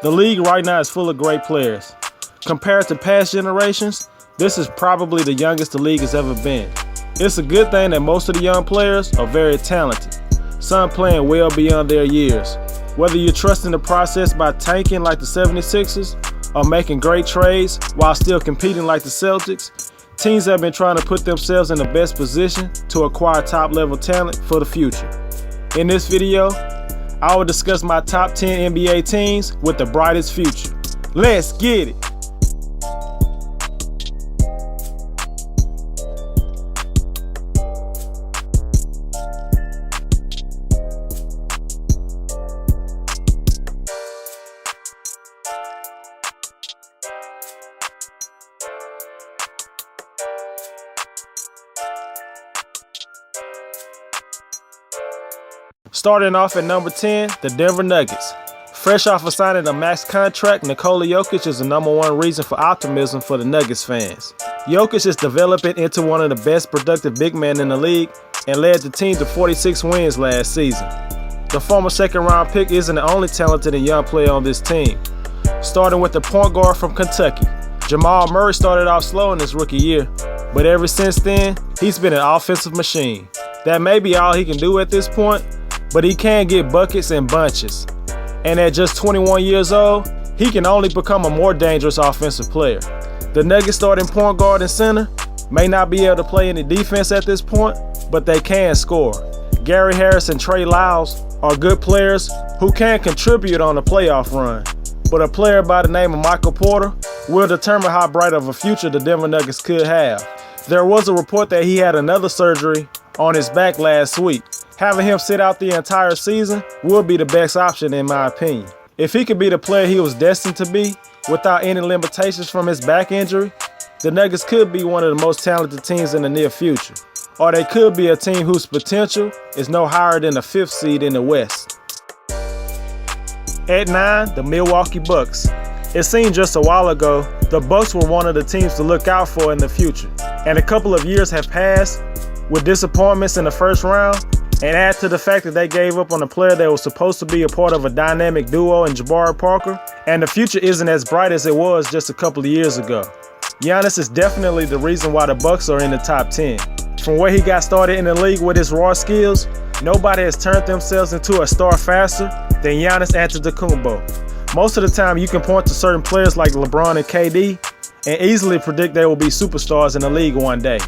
The league right now is full of great players. Compared to past generations, this is probably the youngest the league has ever been. It's a good thing that most of the young players are very talented, some playing well beyond their years. Whether you're trusting the process by tanking like the 76ers or making great trades while still competing like the Celtics, teams have been trying to put themselves in the best position to acquire top-level talent for the future. In this video, I will discuss my top 10 NBA teams with the brightest future. Let's get it! Starting off at number 10, the Denver Nuggets. Fresh off of signing a max contract, Nikola Jokic is the #1 reason for optimism for the Nuggets fans. Jokic is developing into one of the best productive big men in the league and led the team to 46 wins last season. The former second-round pick isn't the only talented and young player on this team. Starting with the point guard from Kentucky, Jamal Murray started off slow in his rookie year, but ever since then, he's been an offensive machine. That may be all he can do at this point, but he can get buckets in bunches. And at just 21 years old, he can only become a more dangerous offensive player. The Nuggets starting point guard and center may not be able to play any defense at this point, but they can score. Gary Harris and Trey Lyles are good players who can contribute on a playoff run, but a player by the name of Michael Porter will determine how bright of a future the Denver Nuggets could have. There was a report that he had another surgery on his back last week. Having him sit out the entire season would be the best option in my opinion. If he could be the player he was destined to be without any limitations from his back injury, the Nuggets could be one of the most talented teams in the near future. Or they could be a team whose potential is no higher than the 5th seed in the West. At 9, the Milwaukee Bucks. It seemed just a while ago the Bucks were one of the teams to look out for in the future. And a couple of years have passed with disappointments in the first round, and add to the fact that they gave up on a player that was supposed to be a part of a dynamic duo in Jabari Parker, and the future isn't as bright as it was just a couple of years ago. Giannis is definitely the reason why the Bucks are in the top 10. From where he got started in the league with his raw skills, nobody has turned themselves into a star faster than Giannis Antetokounmpo. Most of the time you can point to certain players like LeBron and KD and easily predict they will be superstars in the league one day.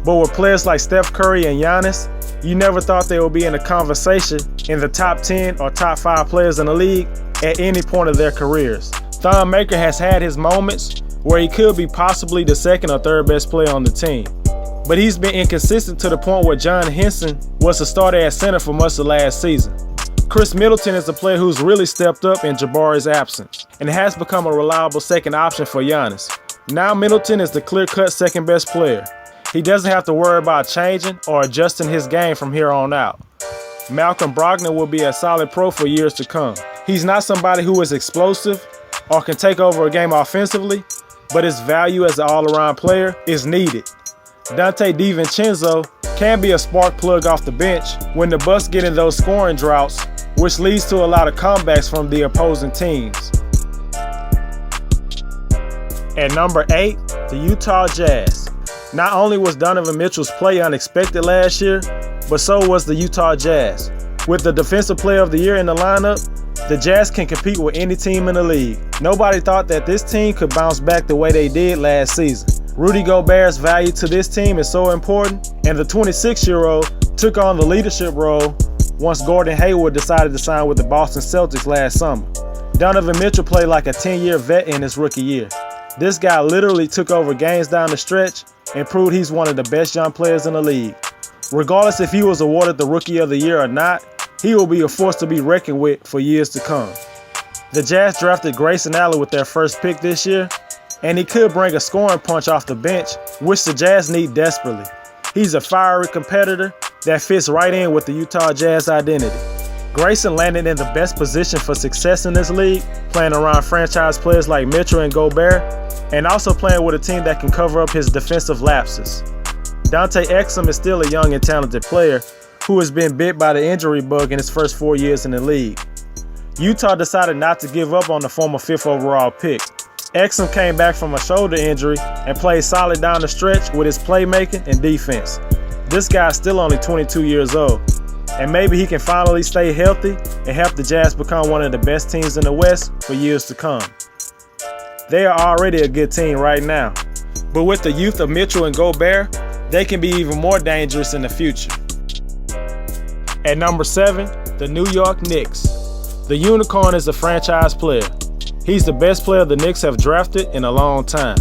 But with players like Steph Curry and Giannis, you never thought they would be in a conversation in the top 10 or top 5 players in the league at any point of their careers. Thon Maker has had his moments where he could be possibly the second or third best player on the team, but he's been inconsistent to the point where John Henson was a starter at center for much of last season. Chris Middleton is a player who's really stepped up in Jabari's absence and has become a reliable second option for Giannis. Now Middleton is the clear-cut second best player. He doesn't have to worry about changing or adjusting his game from here on out. Malcolm Brogdon will be a solid pro for years to come. He's not somebody who is explosive or can take over a game offensively, but his value as an all-around player is needed. Dante DiVincenzo can be a spark plug off the bench when the Bucks get in those scoring droughts, which leads to a lot of comebacks from the opposing teams. At number 8, the Utah Jazz. Not only was Donovan Mitchell's play unexpected last year, but so was the Utah Jazz. With the Defensive Player of the Year in the lineup, the Jazz can compete with any team in the league. Nobody thought that this team could bounce back the way they did last season. Rudy Gobert's value to this team is so important, and the 26-year-old took on the leadership role once Gordon Hayward decided to sign with the Boston Celtics last summer. Donovan Mitchell played like a 10-year vet in his rookie year. This guy literally took over games down the stretch and proved he's one of the best young players in the league. Regardless if he was awarded the Rookie of the Year or not, he will be a force to be reckoned with for years to come. The Jazz drafted Grayson Allen with their first pick this year, and he could bring a scoring punch off the bench, which the Jazz need desperately. He's a fiery competitor that fits right in with the Utah Jazz identity. Grayson landed in the best position for success in this league, playing around franchise players like Mitchell and Gobert, and also playing with a team that can cover up his defensive lapses. Dante Exum is still a young and talented player who has been bit by the injury bug in his first 4 years in the league. Utah decided not to give up on the former 5th overall pick. Exum came back from a shoulder injury and played solid down the stretch with his playmaking and defense. This guy's still only 22 years old, and maybe he can finally stay healthy and help the Jazz become one of the best teams in the West for years to come. They are already a good team right now, but with the youth of Mitchell and Gobert, they can be even more dangerous in the future. At number 7, the New York Knicks. The Unicorn is a franchise player. He's the best player the Knicks have drafted in a long time.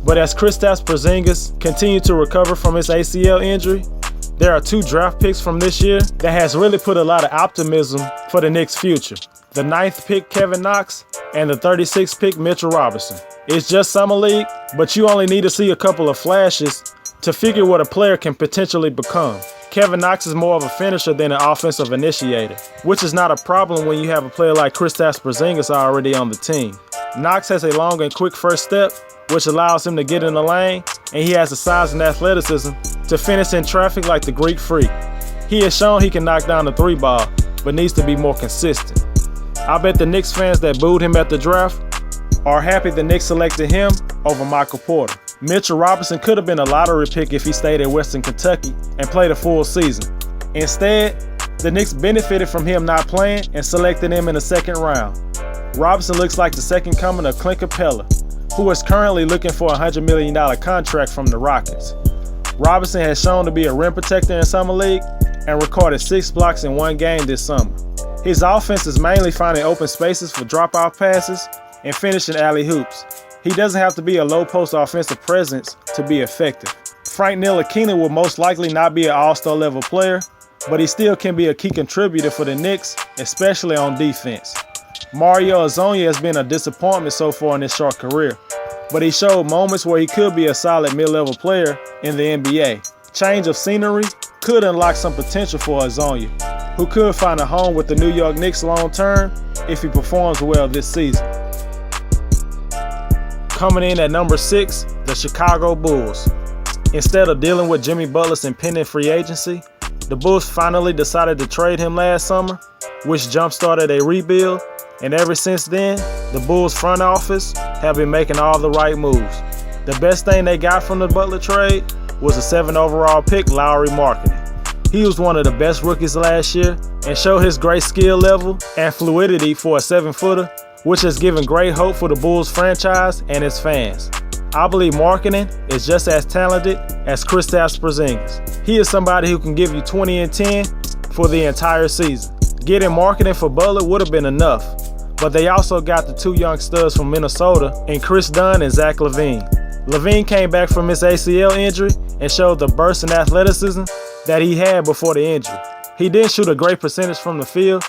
But as Kristaps Porzingis continues to recover from his ACL injury, there are 2 draft picks from this year that has really put a lot of optimism for the Knicks' future. The 9th pick, Kevin Knox, and the 36th pick, Mitchell Robinson. It's just summer league, but you only need to see a couple of flashes to figure what a player can potentially become. Kevin Knox is more of a finisher than an offensive initiator, which is not a problem when you have a player like Kristaps Porzingis already on the team. Knox has a long and quick first step, which allows him to get in the lane, and he has the size and athleticism to finish in traffic like the Greek Freak. He has shown he can knock down the 3 ball, but needs to be more consistent. I bet the Knicks fans that booed him at the draft are happy the Knicks selected him over Michael Porter. Mitchell Robinson could have been a lottery pick if he stayed at Western Kentucky and played a full season. Instead, the Knicks benefited from him not playing and selected him in the 2nd round. Robinson looks like the second coming of Clint Capella, who is currently looking for a $100 million contract from the Rockets. Robinson has shown to be a rim protector in Summer League and recorded 6 blocks in 1 game this summer. His offense is mainly finding open spaces for drop-off passes and finishing alley-hoops. He doesn't have to be a low-post offensive presence to be effective. Frank Ntilikina will most likely not be an all-star level player, but he still can be a key contributor for the Knicks, especially on defense. Mario Hezonja has been a disappointment so far in his short career, but he showed moments where he could be a solid mid-level player in the NBA. Change of scenery could unlock some potential for Hezonja, who could find a home with the New York Knicks long-term if he performs well this season. Coming in at number 6, the Chicago Bulls. Instead of dealing with Jimmy Butler's impending free agency, the Bulls finally decided to trade him last summer, which jump-started a rebuild, and ever since then, the Bulls front office have been making all the right moves. The best thing they got from the Butler trade was a 7th overall pick, Lauri Markkanen. He was one of the best rookies last year and showed his great skill level and fluidity for a 7-footer, which has given great hope for the Bulls franchise and its fans. I believe Markkanen is just as talented as Kristaps Porzingis. He is somebody who can give you 20 and 10 for the entire season. Getting Markkanen for Butler would have been enough, but they also got the 2 young studs from Minnesota in Chris Dunn and Zach LaVine. LaVine came back from his ACL injury and showed the burst and athleticism that he had before the injury. He didn't shoot a great percentage from the field,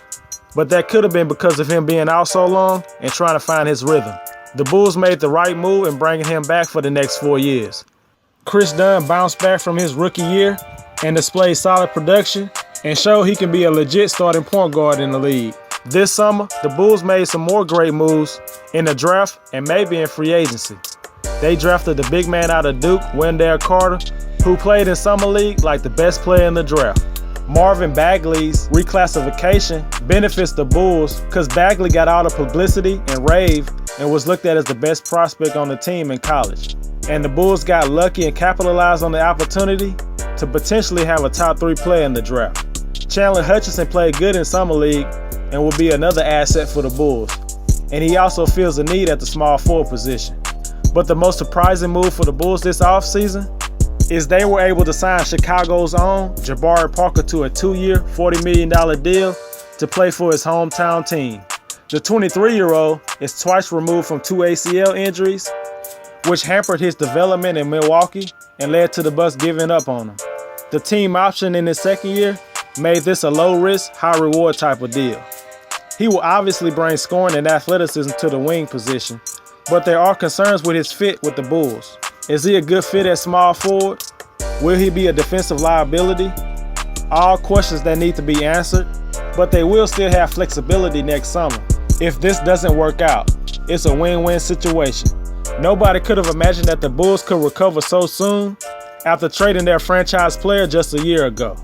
but that could have been because of him being out so long and trying to find his rhythm. The Bulls made the right move in bringing him back for the next 4 years. Chris Dunn bounced back from his rookie year and displayed solid production and showed he can be a legit starting point guard in the league. This summer, the Bulls made some more great moves in the draft and maybe in free agency. They drafted the big man out of Duke, Wendell Carter, who played in Summer League like the best player in the draft. Marvin Bagley's reclassification benefits the Bulls because Bagley got all the publicity and rave and was looked at as the best prospect on the team in college. And the Bulls got lucky and capitalized on the opportunity to potentially have a top 3 player in the draft. Chandler Hutchison played good in Summer League and will be another asset for the Bulls. And he also feels the need at the small forward position. But the most surprising move for the Bulls this offseason is they were able to sign Chicago's own Jabari Parker to a 2-year, $40 million deal to play for his hometown team. The 23-year-old is twice removed from 2 ACL injuries, which hampered his development in Milwaukee and led to the Bucks giving up on him. The team option in his 2nd year made this a low-risk, high-reward type of deal. He will obviously bring scoring and athleticism to the wing position, but there are concerns with his fit with the Bulls. Is he a good fit at small forward? Will he be a defensive liability? All questions that need to be answered, but they will still have flexibility next summer. If this doesn't work out, it's a win-win situation. Nobody could have imagined that the Bulls could recover so soon after trading their franchise player just a year ago.